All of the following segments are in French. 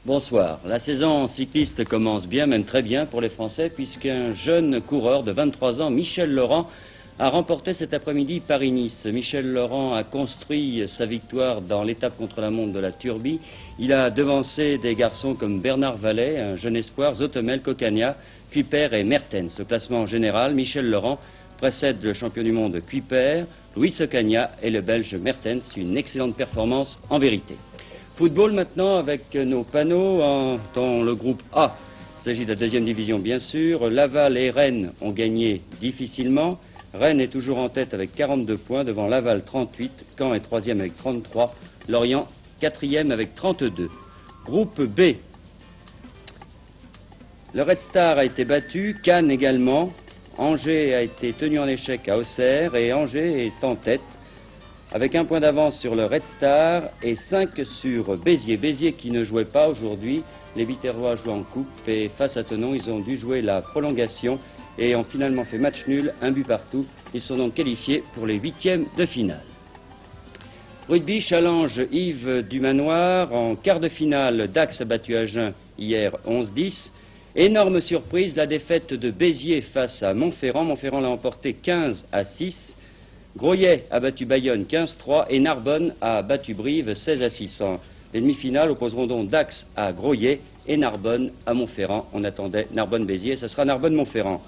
Bonsoir. La saison cycliste commence bien, même très bien pour les Français, puisqu'un jeune coureur de 23 ans, Michel Laurent, a remporté cet après-midi Paris-Nice. Michel Laurent a construit sa victoire dans l'étape contre la montre de la Turbie. Il a devancé des garçons comme Bernard Vallet, un jeune espoir, Zotomel, Cocagna, Kuiper et Mertens. Au classement général, Michel Laurent précède le champion du monde Kuiper, Luis Cocagna et le Belge Mertens. Une excellente performance en vérité. Football maintenant avec nos panneaux dans le groupe A. Il s'agit de la deuxième division bien sûr. Laval et Rennes ont gagné difficilement. Rennes est toujours en tête avec 42 points devant Laval 38. Caen est troisième avec 33. Lorient quatrième avec 32. Groupe B. Le Red Star a été battu. Cannes également. Angers a été tenu en échec à Auxerre et Angers est en tête avec un point d'avance sur le Red Star et 5 sur Béziers. Béziers qui ne jouait pas aujourd'hui. Les Viterrois jouent en coupe et face à Thonon, ils ont dû jouer la prolongation et ont finalement fait match nul, un but partout. Ils sont donc qualifiés pour les huitièmes de finale. Rugby, challenge Yves du Manoir. En quart de finale, Dax a battu Agen hier 11-10. Énorme surprise, la défaite de Béziers face à Montferrand. Montferrand l'a emporté 15-6. Groyet a battu Bayonne 15-3 et Narbonne a battu Brive 16-6. Les demi-finales opposeront donc Dax à Groyet et Narbonne à Montferrand. On attendait Narbonne-Béziers, ce sera Narbonne-Montferrand.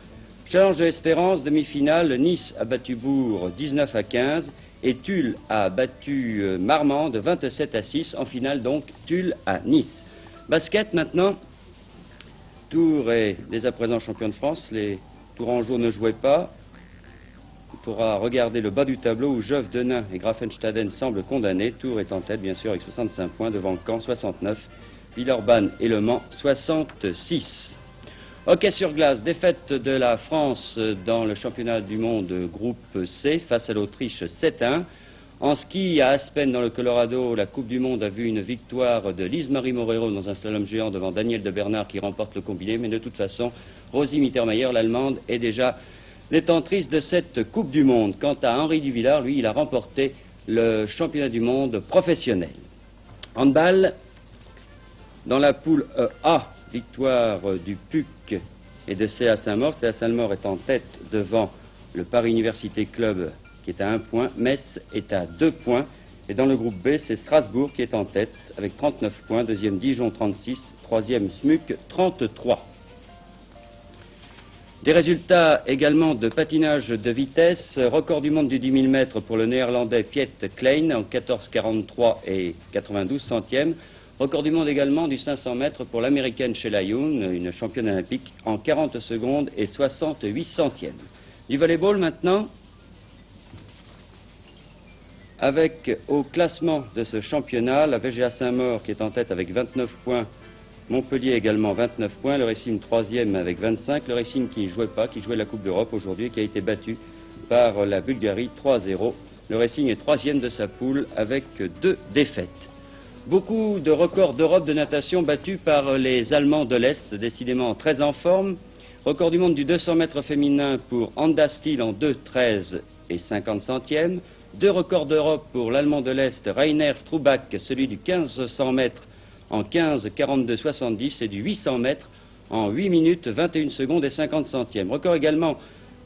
Challenge de l'Espérance, demi-finale, Nice a battu Bourg 19-15 et Tulle a battu Marmande 27-6. En finale donc Tulle à Nice. Basket maintenant, Tours est dès à présent champion de France. Les Tourangeaux ne jouaient pas. Il faudra regarder le bas du tableau où Jeuve, Denain et Grafenstaden semblent condamnés. Tours est en tête, bien sûr, avec 65 points, devant Caen, 69. Villeurbanne et Le Mans, 66. Hockey sur glace, défaite de la France dans le championnat du monde groupe C face à l'Autriche 7-1. En ski, à Aspen, dans le Colorado, la Coupe du Monde a vu une victoire de Lise-Marie Morero dans un slalom géant devant Daniel de Bernard qui remporte le combiné. Mais de toute façon, Rosie Mittermeier, l'Allemande, est déjà détentrice de cette Coupe du Monde. Quant à Henri Duvillard, lui, il a remporté le championnat du monde professionnel. Handball, dans la poule A, victoire du PUC et de CA Saint-Maur. CA Saint-Maur est en tête devant le Paris Université Club qui est à 1 point. Metz est à 2 points. Et dans le groupe B, c'est Strasbourg qui est en tête avec 39 points. Deuxième Dijon 36. Troisième SMUC 33. Des résultats également de patinage de vitesse. Record du monde du 10 000 mètres pour le néerlandais Piet Klein en 14,43 et 92 centièmes. Record du monde également du 500 mètres pour l'américaine Sheila Youn, une championne olympique, en 40 secondes et 68 centièmes. Du volleyball maintenant, avec au classement de ce championnat, la VGA Saint-Maur qui est en tête avec 29 points. Montpellier également 29 points, le Racing 3e avec 25, le Racing qui ne jouait pas, qui jouait la Coupe d'Europe aujourd'hui, qui a été battu par la Bulgarie 3-0. Le Racing est 3e de sa poule avec 2 défaites. Beaucoup de records d'Europe de natation battus par les Allemands de l'Est, décidément très en forme. Record du monde du 200 mètres féminin pour Anda Stiel en 2,13 et 50 centièmes. 2 records d'Europe pour l'Allemand de l'Est, Rainer Strubach, celui du 1500 mètres en 15,42,70 et du 800 mètres en 8 minutes 21 secondes et 50 centièmes. Record également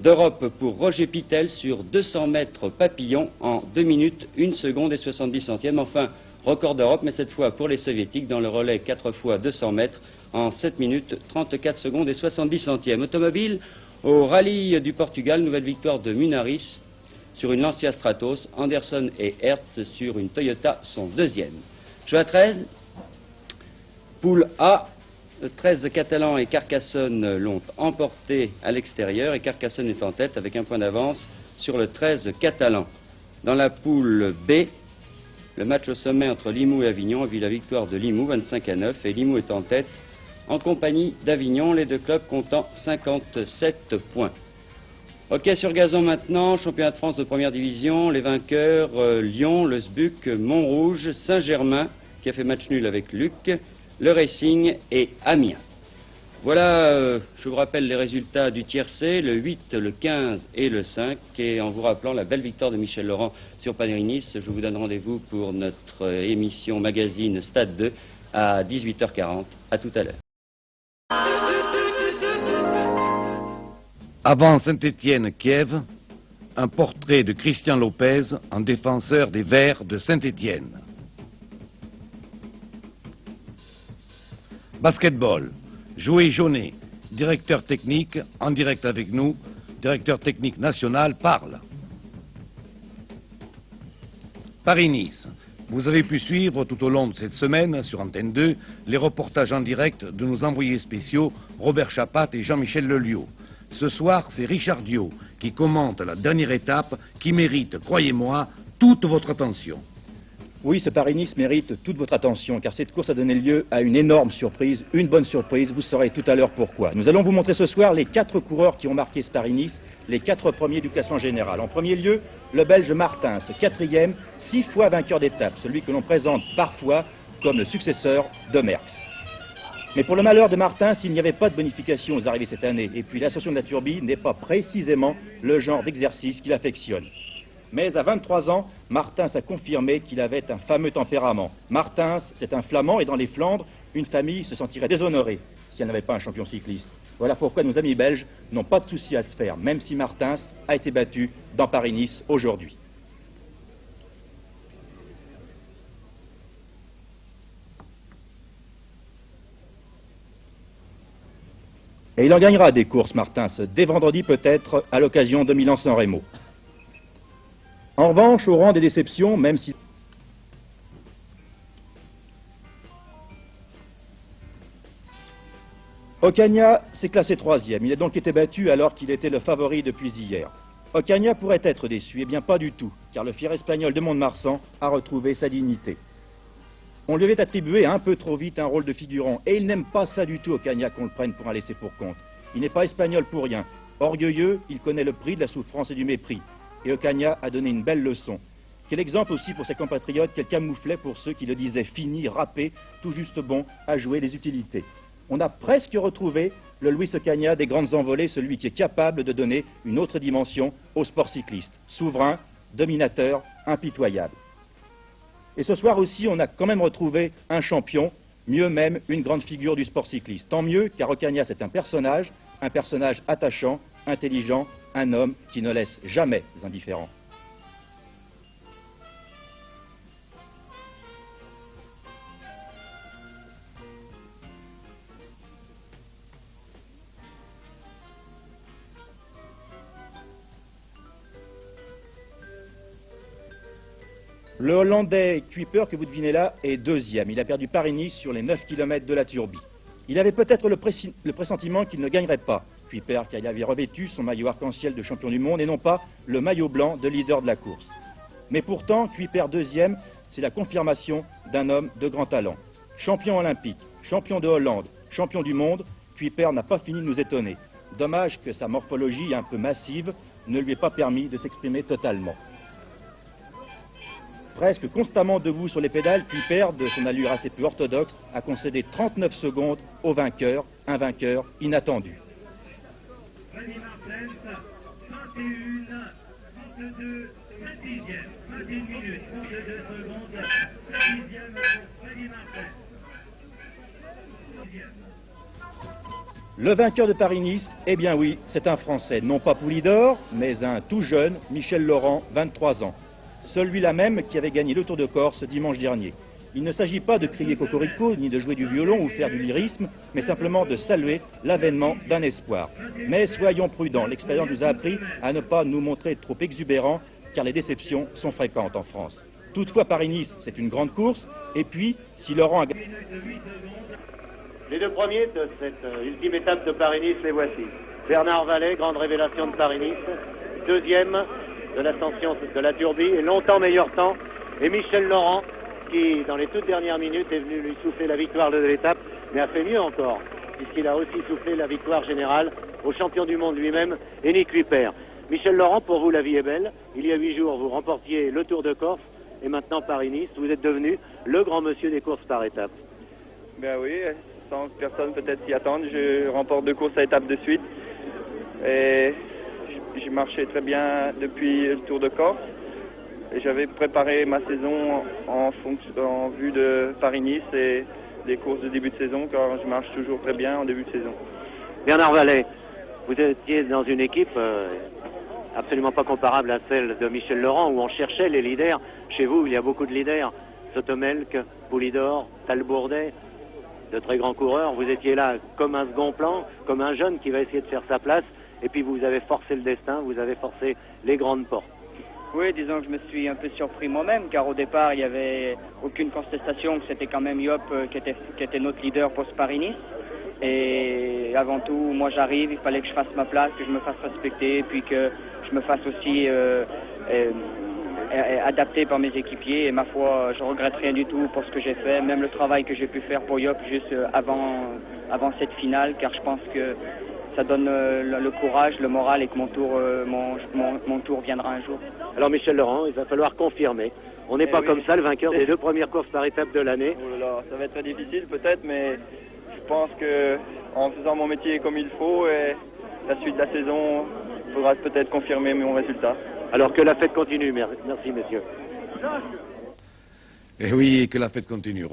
d'Europe pour Roger Pittel sur 200 mètres papillon en 2 minutes 1 seconde et 70 centièmes. Enfin, record d'Europe, mais cette fois pour les Soviétiques, dans le relais 4 fois 200 mètres en 7 minutes 34 secondes et 70 centièmes. Automobile, au rallye du Portugal, nouvelle victoire de Munaris sur une Lancia Stratos. Anderson et Hertz sur une Toyota sont deuxièmes. Jeu à 13. Poule A, 13 Catalans et Carcassonne l'ont emporté à l'extérieur et Carcassonne est en tête avec un point d'avance sur le 13 Catalan. Dans la poule B, le match au sommet entre Limoux et Avignon a vu la victoire de Limoux 25-9 et Limoux est en tête en compagnie d'Avignon, les deux clubs comptant 57 points. Hockey sur gazon maintenant, championnat de France de première division, les vainqueurs Lyon, le SBUC, Montrouge, Saint-Germain qui a fait match nul avec Luc, le Racing et Amiens. Voilà, je vous rappelle les résultats du tiercé, le 8, le 15 et le 5. Et en vous rappelant la belle victoire de Michel Laurent sur Paris-Nice, je vous donne rendez-vous pour notre émission magazine Stade 2 à 18h40. À tout à l'heure. Avant Saint-Étienne-Kiev, un portrait de Christian Lopez en défenseur des Verts de Saint-Étienne. Basketball. Joël Jaunet, directeur technique, en direct avec nous, directeur technique national, parle. Paris-Nice. Vous avez pu suivre tout au long de cette semaine, sur Antenne 2, les reportages en direct de nos envoyés spéciaux, Robert Chapat et Jean-Michel Lelio. Ce soir, c'est Richard Diot qui commente la dernière étape qui mérite, croyez-moi, toute votre attention. Oui, ce Paris-Nice mérite toute votre attention, car cette course a donné lieu à une énorme surprise, une bonne surprise, vous saurez tout à l'heure pourquoi. Nous allons vous montrer ce soir les 4 coureurs qui ont marqué ce Paris-Nice, les 4 premiers du classement général. En premier lieu, le Belge Martins, 4e, 6 fois vainqueur d'étape, celui que l'on présente parfois comme le successeur de Merckx. Mais pour le malheur de Martins, il n'y avait pas de bonification aux arrivées cette année, et puis l'ascension de la Turbie n'est pas précisément le genre d'exercice qu'il affectionne. Mais à 23 ans, Martins a confirmé qu'il avait un fameux tempérament. Martins, c'est un Flamand, et dans les Flandres, une famille se sentirait déshonorée si elle n'avait pas un champion cycliste. Voilà pourquoi nos amis belges n'ont pas de souci à se faire, même si Martins a été battu dans Paris-Nice aujourd'hui. Et il en gagnera des courses, Martins, dès vendredi peut-être, à l'occasion de Milan-San Remo. En revanche, au rang des déceptions, même si... Ocaña s'est classé 3e. Il a donc été battu alors qu'il était le favori depuis hier. Ocaña pourrait être déçu, eh bien pas du tout, car le fier espagnol de Mont-de-Marsan a retrouvé sa dignité. On lui avait attribué un peu trop vite un rôle de figurant, et il n'aime pas ça du tout, Ocaña, qu'on le prenne pour un laissé pour compte. Il n'est pas espagnol pour rien. Orgueilleux, il connaît le prix de la souffrance et du mépris. Et Ocaña a donné une belle leçon. Quel exemple aussi pour ses compatriotes qu'elle camouflait pour ceux qui le disaient fini, râpé, tout juste bon à jouer les utilités. On a presque retrouvé le Luis Ocaña des grandes envolées, celui qui est capable de donner une autre dimension au sport cycliste. Souverain, dominateur, impitoyable. Et ce soir aussi, on a quand même retrouvé un champion, mieux même une grande figure du sport cycliste. Tant mieux, car Ocaña c'est un personnage attachant, intelligent, un homme qui ne laisse jamais indifférent. Le Hollandais Kuiper, que vous devinez là, est 2e. Il a perdu Paris-Nice sur les 9 km de la Turbie. Il avait peut-être le pressentiment qu'il ne gagnerait pas, Kuiper, car il avait revêtu son maillot arc-en-ciel de champion du monde et non pas le maillot blanc de leader de la course. Mais pourtant, Kuiper 2e, c'est la confirmation d'un homme de grand talent. Champion olympique, champion de Hollande, champion du monde, Kuiper n'a pas fini de nous étonner. Dommage que sa morphologie un peu massive ne lui ait pas permis de s'exprimer totalement. Presque constamment debout sur les pédales, Kuiper, de son allure assez peu orthodoxe, a concédé 39 secondes au vainqueur, un vainqueur inattendu. Freddy Martens, 21, 32, 26e, 21 minutes, 32 secondes, 6e pour Freddy Martens. Le vainqueur de Paris-Nice, eh bien oui, c'est un Français, non pas Poulidor, mais un tout jeune, Michel Laurent, 23 ans. Celui-là même qui avait gagné le Tour de Corse dimanche dernier. Il ne s'agit pas de crier cocorico, ni de jouer du violon ou faire du lyrisme, mais simplement de saluer l'avènement d'un espoir. Mais soyons prudents, l'expérience nous a appris à ne pas nous montrer trop exubérants, car les déceptions sont fréquentes en France. Toutefois, Paris-Nice, c'est une grande course, et puis, si Laurent a... Les deux premiers de cette ultime étape de Paris-Nice, les voici. Bernard Vallet, grande révélation de Paris-Nice. Deuxième de l'ascension de la Turbie, et longtemps meilleur temps. Et Michel Laurent, qui dans les toutes dernières minutes est venu lui souffler la victoire de l'étape, mais a fait mieux encore, puisqu'il a aussi soufflé la victoire générale au champion du monde lui-même, Henning Kuiper. Michel Laurent, pour vous la vie est belle. Il y a 8 jours, vous remportiez le Tour de Corse, et maintenant Paris-Nice, vous êtes devenu le grand monsieur des courses par étapes. Ben oui, sans que personne peut-être s'y attende. Je remporte 2 courses à étapes de suite. Et j'ai marché très bien depuis le Tour de Corse. Et j'avais préparé ma saison en vue de Paris-Nice et des courses de début de saison, car je marche toujours très bien en début de saison. Bernard Vallet, vous étiez dans une équipe absolument pas comparable à celle de Michel Laurent, où on cherchait les leaders. Chez vous, il y a beaucoup de leaders. Sotomelk, Poulidor, Talbourdet, de très grands coureurs. Vous étiez là comme un second plan, comme un jeune qui va essayer de faire sa place. Et puis vous avez forcé le destin, vous avez forcé les grandes portes. Oui, disons que je me suis un peu surpris moi-même, car au départ, il n'y avait aucune contestation que c'était quand même Joop qui était notre leader post-Paris-Nice. Et avant tout, moi j'arrive, il fallait que je fasse ma place, que je me fasse respecter, puis que je me fasse aussi adapter par mes équipiers. Et ma foi, je regrette rien du tout pour ce que j'ai fait, même le travail que j'ai pu faire pour Joop juste avant cette finale, car je pense que ça donne le courage, le moral, et que mon tour viendra un jour. Alors Michel Laurent, il va falloir confirmer. On n'est pas oui. comme ça, le vainqueur des 2 premières courses par étape de l'année. Oh là là, ça va être très difficile peut-être, mais je pense que en faisant mon métier comme il faut et la suite de la saison, il faudra peut-être confirmer mon résultat. Alors que la fête continue, merci messieurs. Et oui, que la fête continue.